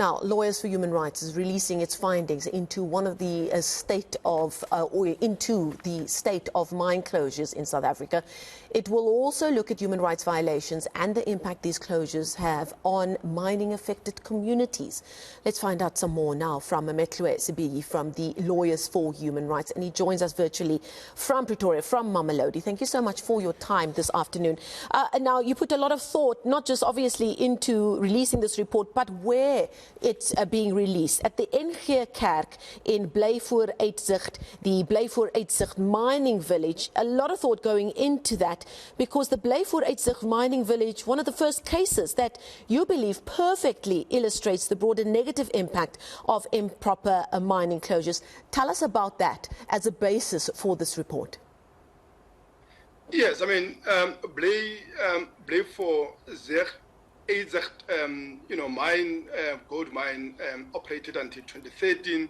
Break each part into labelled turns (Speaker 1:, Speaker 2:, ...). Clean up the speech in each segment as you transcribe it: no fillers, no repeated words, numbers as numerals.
Speaker 1: Now, Lawyers for Human Rights is releasing its findings into one of the state of mine closures in South Africa. It will also look at human rights violations and the impact these closures have on mining-affected communities. Let's find out some more now from Mametlwe Sebei from the Lawyers for Human Rights, and he joins us virtually from Pretoria, from Mamelodi. Thank you so much for your time this afternoon. Now, you put a lot of thought, not just obviously into releasing this report, but where it's being released. At the eNCA Kerk in Blyvoor Uitzicht, the Blyvoor Uitzicht mining village. A lot of thought going into that, because the Blyvoor Uitzicht mining village, one of the first cases that you believe perfectly illustrates the broader negative impact of improper mining closures. Tell us about that as a basis for this report.
Speaker 2: Yes, I mean, Blyvoor Uitzicht, gold mine operated until 2013.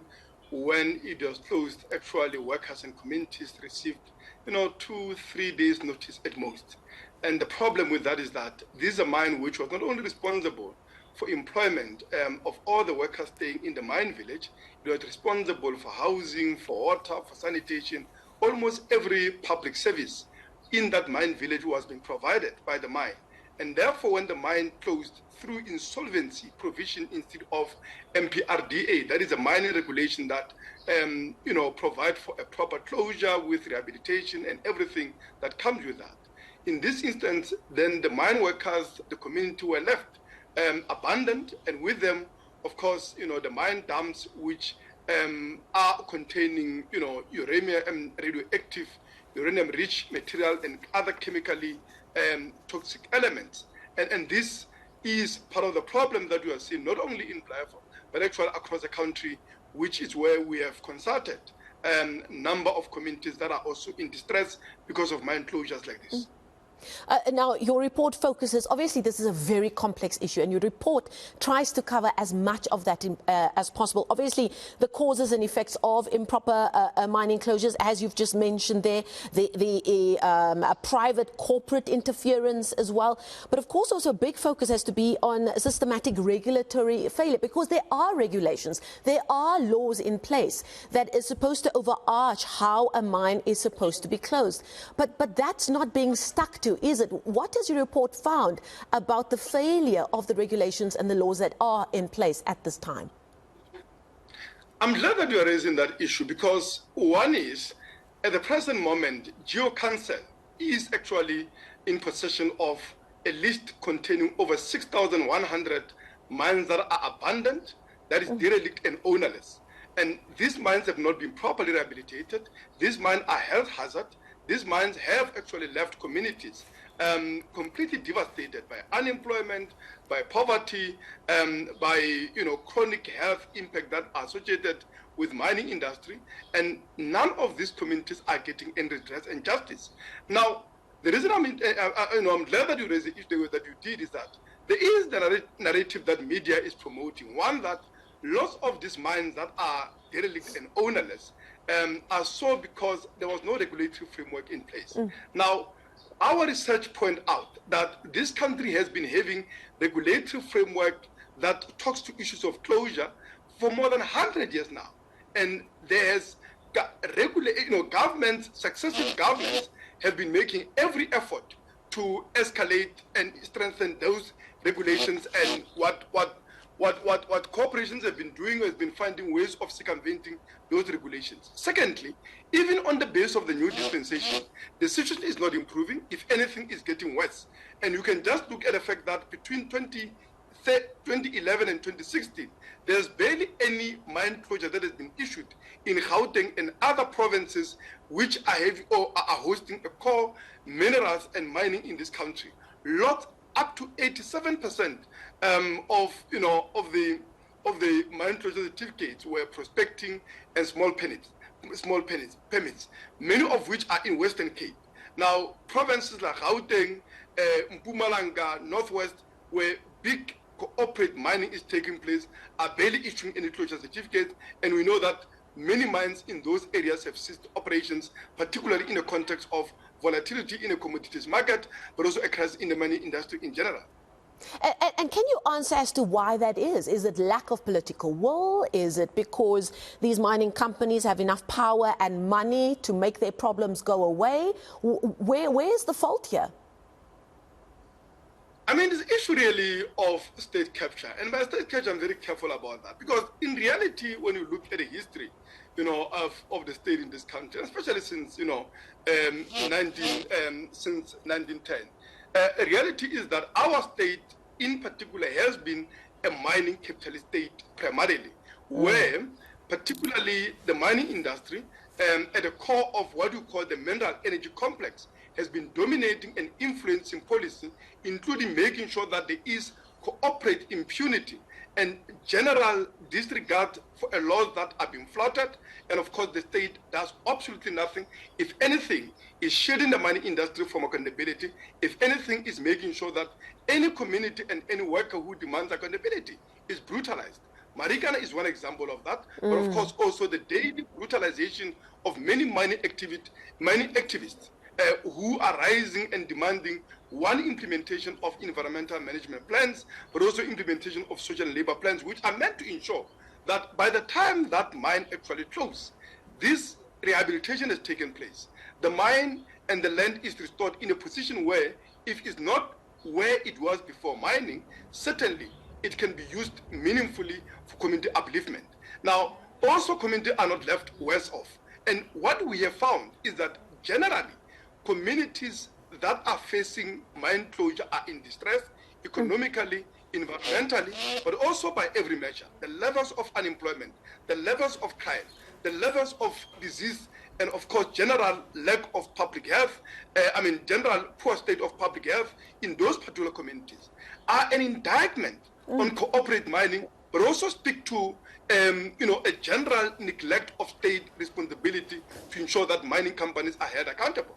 Speaker 2: When it was closed, actually workers and communities received, 2-3 days notice at most. And the problem with that is that this is a mine which was not only responsible for employment of all the workers staying in the mine village, it was responsible for housing, for water, for sanitation. Almost every public service in that mine village was being provided by the mine. And therefore, when the mine closed through insolvency provision instead of MPRDA, that is a mining regulation that, provide for a proper closure with rehabilitation and everything that comes with that. In this instance, then the mine workers, the community were left abandoned, and with them, of course, the mine dumps which are containing, uranium, radioactive, uranium-rich material and other chemically toxic elements. And this is part of the problem that we are seeing, not only in Blyvoor, but actually across the country, which is where we have consulted a number of communities that are also in distress because of mine closures like this.
Speaker 1: Now, your report focuses, obviously this is a very complex issue, and your report tries to cover as much of that as possible. Obviously, the causes and effects of improper mining closures, as you've just mentioned there, the private corporate interference as well. But of course, also a big focus has to be on systematic regulatory failure, because there are regulations, there are laws in place that is supposed to overarch how a mine is supposed to be closed. But that's not being stuck to, is it? What has your report found about the failure of the regulations and the laws that are in place at this time?
Speaker 2: I'm glad that you are raising that issue, because one is, at the present moment, GeoCouncil is actually in possession of a list containing over 6,100 mines that are abandoned, that is derelict and ownerless. And these mines have not been properly rehabilitated. These mines are health hazard. These mines have actually left communities completely devastated by unemployment, by poverty, by chronic health impact that are associated with mining industry, and none of these communities are getting any redress and justice. Now, the reason I'm glad that you raised the issue that you did is that there is the narrative that media is promoting, one that lots of these mines that are derelict and ownerless are so because there was no regulatory framework in place. Now, our research point out that this country has been having regulatory framework that talks to issues of closure for more than 100 years now. And there's governments, successive governments have been making every effort to escalate and strengthen those regulations, and what corporations have been doing has been finding ways of circumventing those regulations. Secondly, even on the base of the new dispensation, the situation is not improving. If anything, it's getting worse. And you can just look at the fact that between 2011 and 2016, there's barely any mine closure that has been issued in Gauteng and other provinces which are heavy or are hosting a core minerals and mining in this country. Lots up to 87% of the mine closure certificates were prospecting and small permits, many of which are in Western Cape. Now, provinces like Gauteng, Mpumalanga, Northwest, where big corporate mining is taking place, are barely issuing any closure certificates, and we know that many mines in those areas have ceased operations, particularly in the context of volatility in the commodities market, but also across in the mining industry in general.
Speaker 1: And can you answer as to why that is? Is it lack of political will? Is it because these mining companies have enough power and money to make their problems go away? Where's the fault here?
Speaker 2: I mean, it's issue really of state capture. And by state capture, I'm very careful about that. Because in reality, when you look at the history, of the state in this country, especially since, since 1910, reality is that our state in particular has been a mining capitalist state primarily, where particularly the mining industry at the core of what you call the mineral energy complex has been dominating and influencing policy, including making sure that there is corporate impunity and general disregard for laws that are being flouted. And of course, the state does absolutely nothing. If anything, is shielding the mining industry from accountability. If anything, is making sure that any community and any worker who demands accountability is brutalized. Marikana is one example of that, but of course also the daily brutalization of many mining activists who are rising and demanding one, implementation of environmental management plans, but also implementation of social and labor plans, which are meant to ensure that by the time that mine actually closes, this rehabilitation has taken place. The mine and the land is restored in a position where, if it's not where it was before mining, certainly it can be used meaningfully for community upliftment. Now, also communities are not left worse off. And what we have found is that generally, communities that are facing mine closure are in distress economically, environmentally, but also by every measure. The levels of unemployment, the levels of crime, the levels of disease, and of course, general lack of public health, general poor state of public health in those particular communities are an indictment on corporate mining, but also speak to a general neglect of state responsibility to ensure that mining companies are held accountable.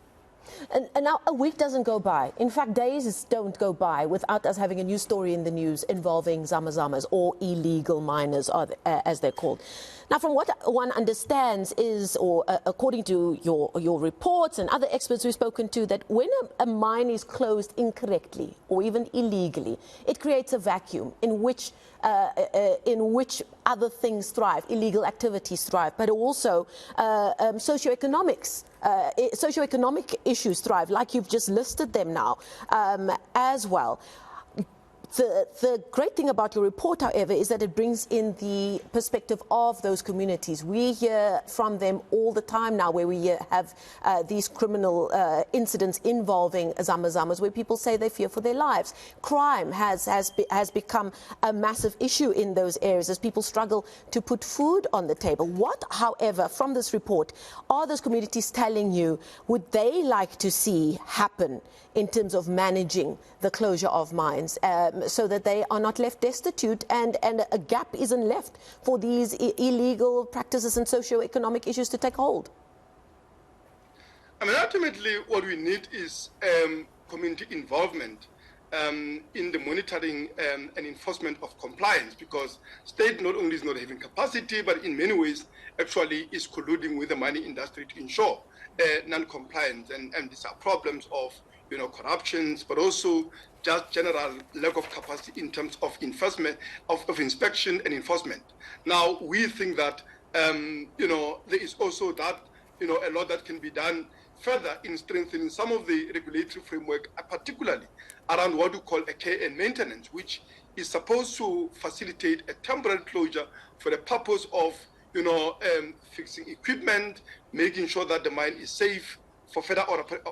Speaker 1: And now a week doesn't go by. In fact, days don't go by without us having a news story in the news involving zamazamas, or illegal miners, as they're called. Now, from what one understands is, or according to your reports and other experts we've spoken to, that when a mine is closed incorrectly or even illegally, it creates a vacuum in which other things thrive, illegal activities thrive, but also socioeconomic issues thrive, like you've just listed them now, as well. The great thing about your report, however, is that it brings in the perspective of those communities. We hear from them all the time now, where we have these criminal incidents involving zamazamas, where people say they fear for their lives. Crime has become a massive issue in those areas as people struggle to put food on the table. What, however, from this report, are those communities telling you would they like to see happen in terms of managing the closure of mines, so that they are not left destitute and a gap isn't left for these illegal practices and socio-economic issues to take hold?
Speaker 2: I mean, ultimately, what we need is community involvement in the monitoring and enforcement of compliance, because state not only is not having capacity, but in many ways actually is colluding with the mining industry to ensure non-compliance. And these are problems of corruptions, but also just general lack of capacity in terms of enforcement, of inspection and enforcement. Now, we think that, there is also that, a lot that can be done further in strengthening some of the regulatory framework, particularly around what we call a care and maintenance, which is supposed to facilitate a temporary closure for the purpose of, fixing equipment, making sure that the mine is safe for further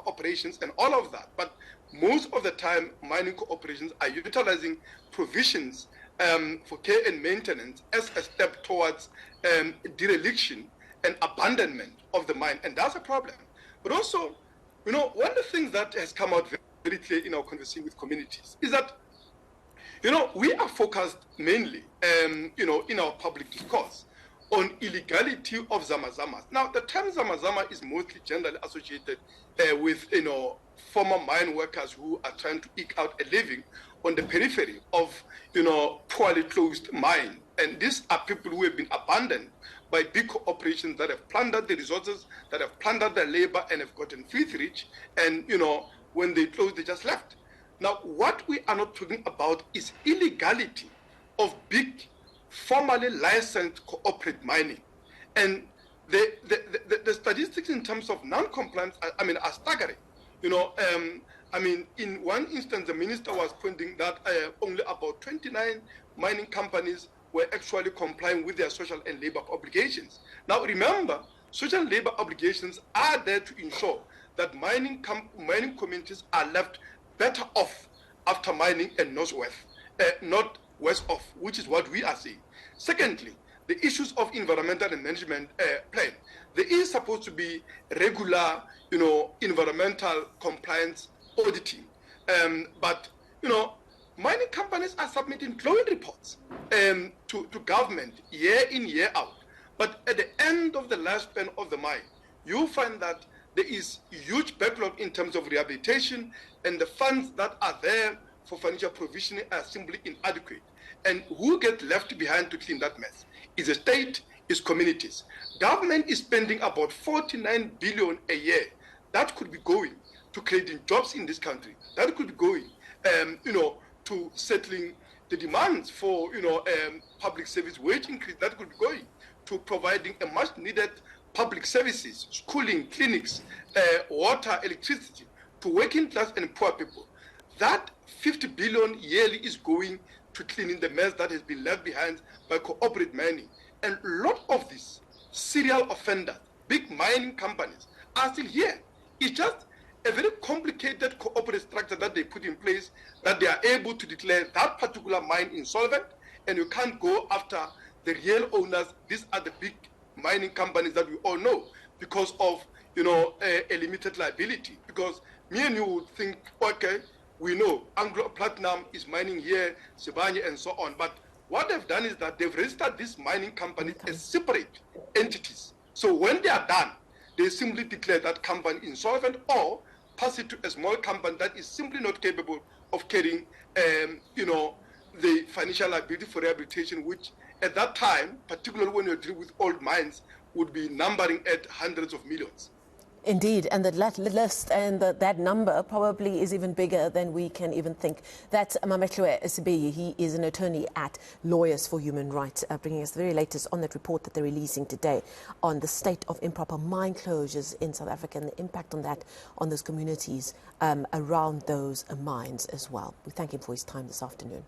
Speaker 2: operations and all of that. But most of the time, mining corporations are utilizing provisions for care and maintenance as a step towards dereliction and abandonment of the mine. And that's a problem. But also, one of the things that has come out very clear in our conversation with communities is that, we are focused mainly, in our public discourse on illegality of zamazamas. Now, the term zamazama is mostly generally associated with, former mine workers who are trying to eke out a living on the periphery of, poorly closed mine. And these are people who have been abandoned by big corporations that have plundered the resources, that have plundered their labor and have gotten filthy rich. And, when they closed, they just left. Now, what we are not talking about is illegality of big, formally licensed cooperative mining. And the statistics in terms of non-compliance, are staggering. In one instance, the minister was pointing that only about 29 mining companies were actually complying with their social and labor obligations. Now, remember, social and labor obligations are there to ensure that mining communities are left better off after mining and not worse off, which is what we are saying. Secondly, the issues of environmental and management plan. There is supposed to be regular, environmental compliance auditing, but mining companies are submitting glowing reports to government year in, year out. But at the end of the lifespan of the mine, you find that there is a huge backlog in terms of rehabilitation, and the funds that are there for financial provisioning are simply inadequate. And who gets left behind to clean that mess? Is the state, is communities. Government is spending about 49 billion a year. That could be going to creating jobs in this country. That could be going, to settling the demands for, public service wage increase. That could be going to providing a much needed public services, schooling, clinics, water, electricity to working class and poor people. That 50 billion yearly is going to cleaning the mess that has been left behind by cooperative mining. And a lot of these serial offenders, big mining companies, are still here. It's just a very complicated cooperative structure that they put in place, that they are able to declare that particular mine insolvent, and you can't go after the real owners. These are the big mining companies that we all know, because of a limited liability. Because me and you would think, okay, we know Anglo Platinum is mining here, Sebei and so on. But what they've done is that they've registered these mining companies as separate entities. So when they are done, they simply declare that company insolvent or pass it to a small company that is simply not capable of carrying, the financial liability for rehabilitation, which at that time, particularly when you're dealing with old mines, would be numbering at hundreds of millions.
Speaker 1: Indeed, and the list and that number probably is even bigger than we can even think. That's Mametlwe Sebei. He is an attorney at Lawyers for Human Rights, bringing us the very latest on that report that they're releasing today on the state of improper mine closures in South Africa and the impact on that on those communities around those mines as well. We thank him for his time this afternoon.